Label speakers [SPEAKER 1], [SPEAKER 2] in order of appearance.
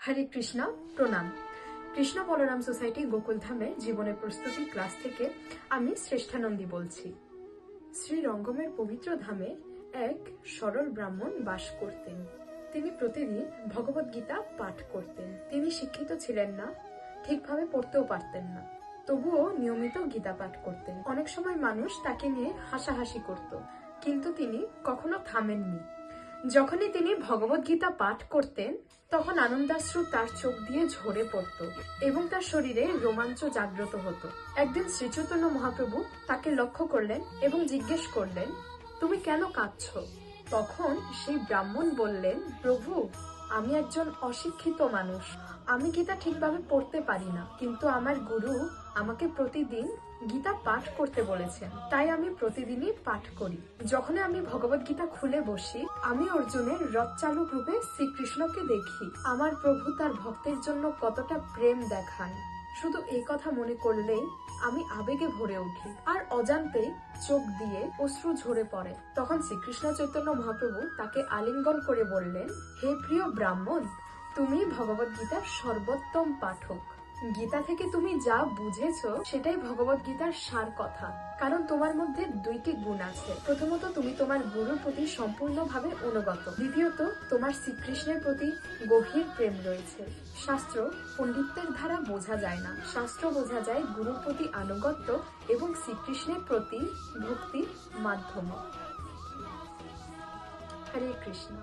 [SPEAKER 1] হরে কৃষ্ণ, প্রণাম। কৃষ্ণ বলরাম সোসাইটি গোকুলধামের জীবনের প্রস্তুতি ক্লাস থেকে আমি শ্রেষ্ঠানন্দী বলছি। শ্রী রঙ্গমের পবিত্র ধামে এক সরল ব্রাহ্মণ বাস করতেন। তিনি প্রতিদিন ভগবত গীতা পাঠ করতেন। তিনি শিক্ষিত ছিলেন না, ঠিকভাবে পড়তেও পারতেন না, তবুও নিয়মিত গীতা পাঠ করতেন। অনেক সময় মানুষ তাকে নিয়ে হাসাহাসি করত, কিন্তু তিনি কখনো থামেননি। যখনই তিনি ভগবত গীতা পাঠ করতেন, তখন আনন্দাশ্রু তার চোখ দিয়ে ঝরে পড়ত এবং তার শরীরে রোমাঞ্চ জাগ্রত হতো। একদিন শ্রী চৈতন্য মহাপ্রভু তাকে লক্ষ্য করলেন এবং জিজ্ঞেস করলেন, তুমি কেন কাঁদছো? তখন সেই ব্রাহ্মণ বললেন, প্রভু, আমি একজন অশিক্ষিত মানুষ, আমি গীতা ঠিকভাবে পড়তে পারি না, কিন্তু আমার গুরু আমাকে প্রতিদিন গীতা পাঠ করতে বলেছেন, তাই আমি প্রতিদিনই পাঠ করি। যখন আমি ভগবত গীতা খুলে বসি, আমি অর্জুনের রথচালক রূপে শ্রীকৃষ্ণকে দেখি। আমার প্রভু তার ভক্তের জন্য কতটা প্রেম দেখান, শুধু এই কথা মনে করলেই আমি আবেগে ভরে উঠি আর অজান্তে চোখ দিয়ে অশ্রু ঝরে পড়ে। তখন শ্রীকৃষ্ণ চৈতন্য মহাপ্রভু তাকে আলিঙ্গন করে বললেন, হে প্রিয় ব্রাহ্মণ, তুমি ভগবত গীতার সর্বোত্তম পাঠক। গীতা থেকে তুমি যা বুঝেছো সেটাই ভগবত গীতার সার কথা। কারণ তোমার মধ্যে দুইটি গুণ আছে। প্রথমত, তুমি তোমার গুরুর প্রতি সম্পূর্ণভাবে অনুগত। দ্বিতীয়ত, তোমার শ্রীকৃষ্ণের প্রতি গভীর প্রেম রয়েছে। শাস্ত্র পণ্ডিতের দ্বারা বোঝা যায় না, শাস্ত্র বোঝা যায় গুরুর প্রতি আনুগত্য এবং শ্রীকৃষ্ণের প্রতি ভক্তির মাধ্যমে। হরে কৃষ্ণ।